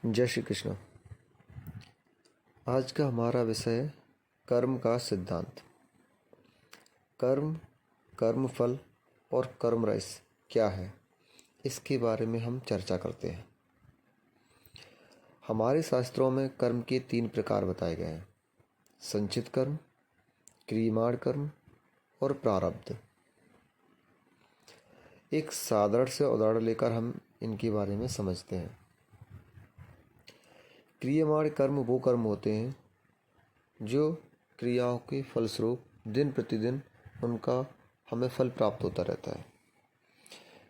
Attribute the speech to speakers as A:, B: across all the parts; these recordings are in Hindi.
A: जय श्री कृष्ण। आज का हमारा विषय है कर्म का सिद्धांत। कर्म, कर्मफल और कर्म रस क्या है, इसके बारे में हम चर्चा करते हैं। हमारे शास्त्रों में कर्म के 3 प्रकार बताए गए हैं: संचित कर्म, क्रियमाण कर्म और प्रारब्ध। एक साधारण से उदाहरण लेकर हम इनके बारे में समझते हैं। क्रियमाण कर्म वो कर्म होते हैं जो क्रियाओं के फलस्वरूप दिन प्रतिदिन उनका हमें फल प्राप्त होता रहता है।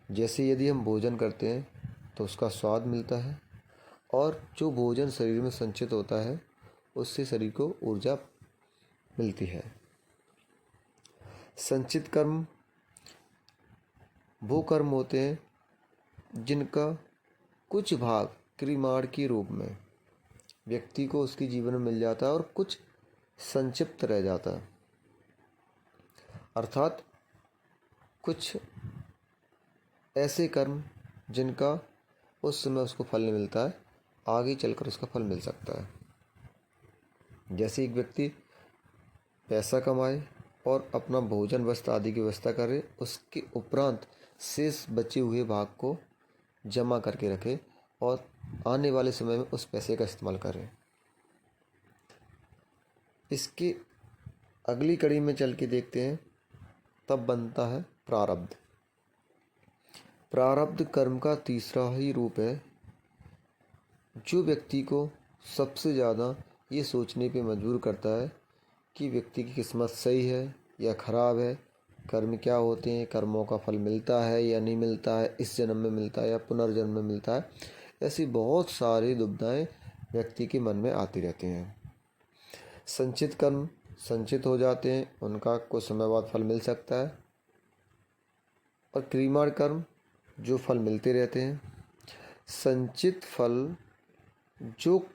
A: जैसे यदि हम भोजन करते हैं तो उसका स्वाद मिलता है, और जो भोजन शरीर में संचित होता है उससे शरीर को ऊर्जा मिलती है। संचित कर्म वो कर्म होते हैं जिनका कुछ भाग क्रियमाण के रूप में व्यक्ति को उसके जीवन में मिल जाता है और कुछ संक्षिप्त रह जाता है। अर्थात कुछ ऐसे कर्म जिनका उस समय उसको फल नहीं मिलता है, आगे चलकर उसका फल मिल सकता है। जैसे एक व्यक्ति पैसा कमाए और अपना भोजन वस्त्र आदि की व्यवस्था करे, उसके उपरांत शेष बचे हुए भाग को जमा करके रखे और आने वाले समय में उस पैसे का इस्तेमाल करें। इसके अगली कड़ी में चल के देखते हैं, तब बनता है प्रारब्ध। प्रारब्ध कर्म का तीसरा ही रूप है जो व्यक्ति को सबसे ज़्यादा ये सोचने पे मजबूर करता है कि व्यक्ति की किस्मत सही है या खराब है, कर्म क्या होते हैं, कर्मों का फल मिलता है या नहीं मिलता है, इस जन्म में मिलता है या पुनर्जन्म में मिलता है। ऐसी बहुत सारी दुविधाएं व्यक्ति के मन में आती रहती हैं। संचित कर्म संचित हो जाते हैं, उनका कुछ समय बाद फल मिल सकता है, और क्रियमाण कर्म जो फल मिलते रहते हैं। संचित फल जो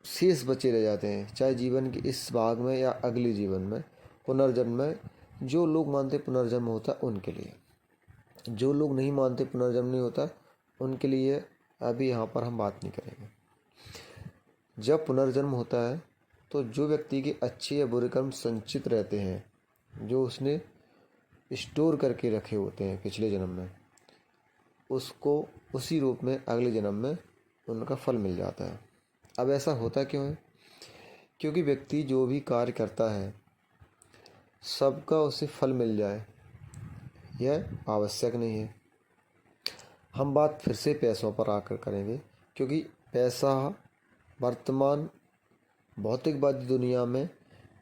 A: शेष बचे रह जाते हैं, चाहे जीवन के इस भाग में या अगले जीवन में, पुनर्जन्म में। जो लोग मानते पुनर्जन्म होता उनके लिए, जो लोग नहीं मानते पुनर्जन्म नहीं होता उनके लिए अभी यहाँ पर हम बात नहीं करेंगे। जब पुनर्जन्म होता है तो जो व्यक्ति के अच्छे या बुरे कर्म संचित रहते हैं, जो उसने स्टोर करके रखे होते हैं पिछले जन्म में, उसको उसी रूप में अगले जन्म में उनका फल मिल जाता है। अब ऐसा होता क्यों है? क्योंकि व्यक्ति जो भी कार्य करता है सबका उसे फल मिल जाए, यह आवश्यक नहीं है। हम बात फिर से पैसों पर आकर करेंगे, क्योंकि पैसा वर्तमान भौतिकवादी दुनिया में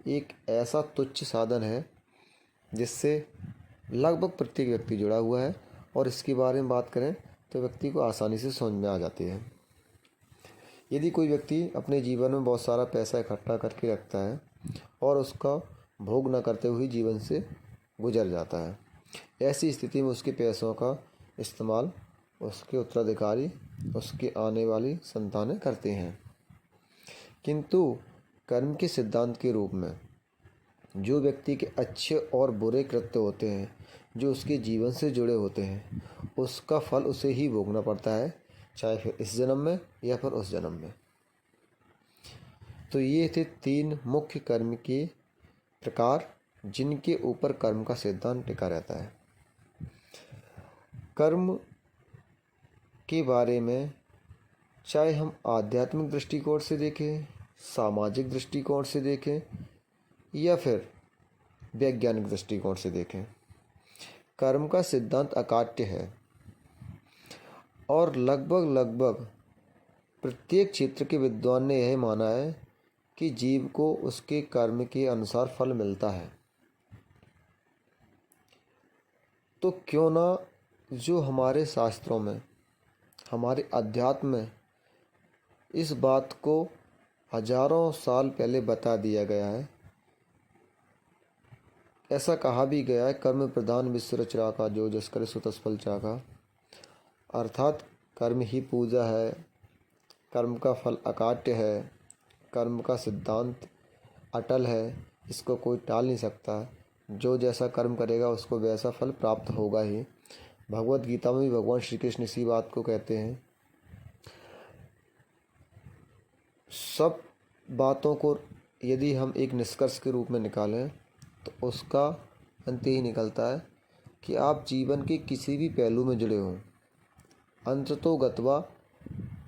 A: एक ऐसा तुच्छ साधन है जिससे लगभग प्रत्येक व्यक्ति जुड़ा हुआ है, और इसके बारे में बात करें तो व्यक्ति को आसानी से समझ में आ जाती है। यदि कोई व्यक्ति अपने जीवन में बहुत सारा पैसा इकट्ठा करके रखता है और उसका भोग न करते हुए जीवन से गुजर जाता है, ऐसी स्थिति में उसके पैसों का इस्तेमाल उसके उत्तराधिकारी, उसके आने वाली संतानें करते हैं। किंतु कर्म के सिद्धांत के रूप में जो व्यक्ति के अच्छे और बुरे कृत्य होते हैं, जो उसके जीवन से जुड़े होते हैं, उसका फल उसे ही भोगना पड़ता है, चाहे फिर इस जन्म में या फिर उस जन्म में। तो ये थे 3 मुख्य कर्म के प्रकार जिनके ऊपर कर्म का सिद्धांत टिका रहता है। कर्म के बारे में चाहे हम आध्यात्मिक दृष्टिकोण से देखें, सामाजिक दृष्टिकोण से देखें या फिर वैज्ञानिक दृष्टिकोण से देखें, कर्म का सिद्धांत अकाट्य है, और लगभग प्रत्येक क्षेत्र के विद्वान ने यह माना है कि जीव को उसके कर्म के अनुसार फल मिलता है। तो क्यों ना जो हमारे शास्त्रों में, हमारे अध्यात्म में इस बात को हजारों साल पहले बता दिया गया है। ऐसा कहा भी गया है, कर्म प्रधान विश्व रचना का, जो जस करे सो तस फल चाखा। अर्थात कर्म ही पूजा है, कर्म का फल अकाट्य है, कर्म का सिद्धांत अटल है, इसको कोई टाल नहीं सकता। जो जैसा कर्म करेगा उसको वैसा फल प्राप्त होगा ही। भगवत गीता में भी भगवान श्री कृष्ण इसी बात को कहते हैं सब बातों को यदि हम एक निष्कर्ष के रूप में निकालें तो उसका अंत यही निकलता है कि आप जीवन के किसी भी पहलू में जुड़े हों, अंततो गत्वा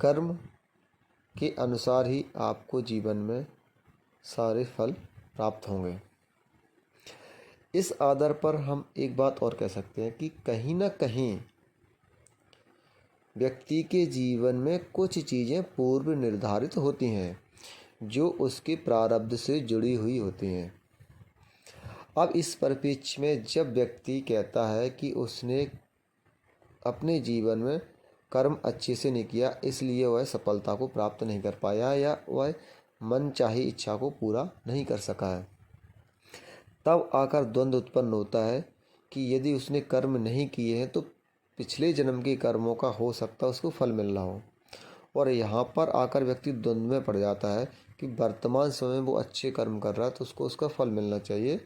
A: कर्म के अनुसार ही आपको जीवन में सारे फल प्राप्त होंगे। इस आधार पर हम एक बात और कह सकते हैं कि कहीं ना कहीं व्यक्ति के जीवन में कुछ चीज़ें पूर्व निर्धारित होती हैं जो उसके प्रारब्ध से जुड़ी हुई होती हैं। अब इस परिप्रेक्ष्य में जब व्यक्ति कहता है कि उसने अपने जीवन में कर्म अच्छे से नहीं किया इसलिए वह सफलता को प्राप्त नहीं कर पाया या वह मन चाही इच्छा को पूरा नहीं कर सका है, तब आकर द्वंद्व उत्पन्न होता है कि यदि उसने कर्म नहीं किए हैं तो पिछले जन्म के कर्मों का हो सकता है उसको फल मिल रहा हो। और यहाँ पर आकर व्यक्ति द्वंद्व में पड़ जाता है कि वर्तमान समय में वो अच्छे कर्म कर रहा है तो उसको उसका फल मिलना चाहिए,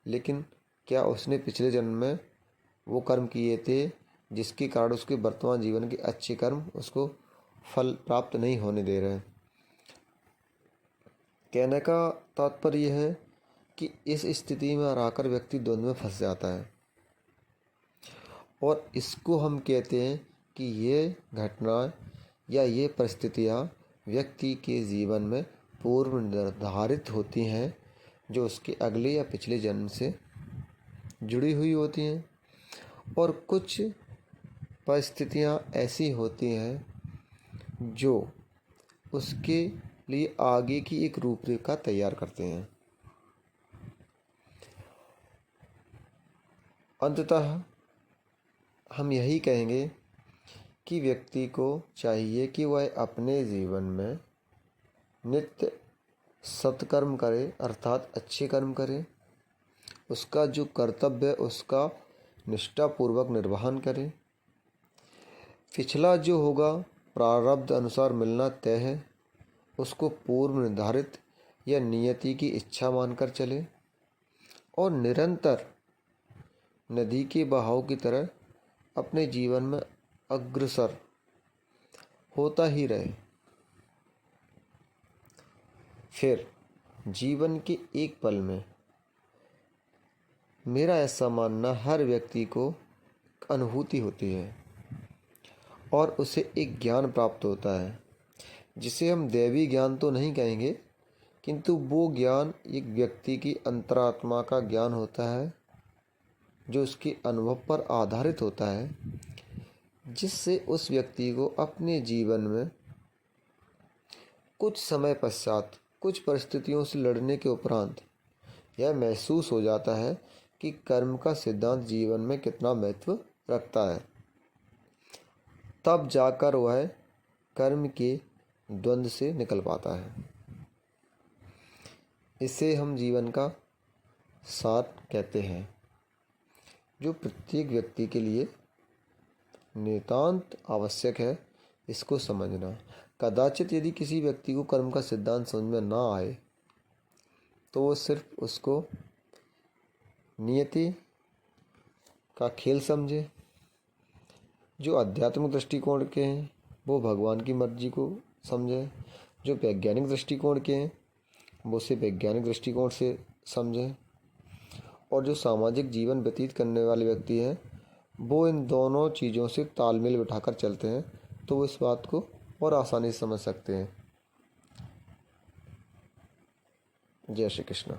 A: लेकिन क्या उसने पिछले जन्म में वो कर्म किए थे जिसके कारण उसके वर्तमान जीवन के अच्छे कर्म उसको फल प्राप्त नहीं होने दे रहे हैं। कहने का तात्पर्य यह है कि इस स्थिति में आकर व्यक्ति द्वंद्व में फंस जाता है और इसको हम कहते हैं कि ये घटनाएं या ये परिस्थितियाँ व्यक्ति के जीवन में पूर्व निर्धारित होती हैं जो उसके अगले या पिछले जन्म से जुड़ी हुई होती हैं, और कुछ परिस्थितियाँ ऐसी होती हैं जो उसके लिए आगे की एक रूपरेखा तैयार करते हैं। अंततः हम यही कहेंगे कि व्यक्ति को चाहिए कि वह अपने जीवन में नित्य सत्कर्म करे, अर्थात अच्छे कर्म करे, उसका जो कर्तव्य है उसका निष्ठापूर्वक निर्वहन करे। पिछला जो होगा प्रारब्ध अनुसार मिलना तय है, उसको पूर्व निर्धारित या नियति की इच्छा मानकर चले और निरंतर नदी के बहाव की तरह अपने जीवन में अग्रसर होता ही रहे। फिर जीवन के एक पल में मेरा ऐसा मानना हर व्यक्ति को अनुभूति होती है और उसे एक ज्ञान प्राप्त होता है जिसे हम दैवी ज्ञान तो नहीं कहेंगे, किंतु वो ज्ञान एक व्यक्ति की अंतरात्मा का ज्ञान होता है जो उसके अनुभव पर आधारित होता है, जिससे उस व्यक्ति को अपने जीवन में कुछ समय पश्चात कुछ परिस्थितियों से लड़ने के उपरांत यह महसूस हो जाता है कि कर्म का सिद्धांत जीवन में कितना महत्व रखता है। तब जाकर वह कर्म के द्वंद्व से निकल पाता है। इसे हम जीवन का सार कहते हैं, जो प्रत्येक व्यक्ति के लिए नितांत आवश्यक है इसको समझना। कदाचित यदि किसी व्यक्ति को कर्म का सिद्धांत समझ में ना आए तो वो सिर्फ उसको नियति का खेल समझे। जो आध्यात्मिक दृष्टिकोण के हैं वो भगवान की मर्जी को समझे, जो वैज्ञानिक दृष्टिकोण के हैं वो उसे वैज्ञानिक दृष्टिकोण से समझें, और जो सामाजिक जीवन व्यतीत करने वाले व्यक्ति हैं वो इन दोनों चीज़ों से तालमेल बिठाकर चलते हैं तो वो इस बात को और आसानी से समझ सकते हैं। जय श्री कृष्ण।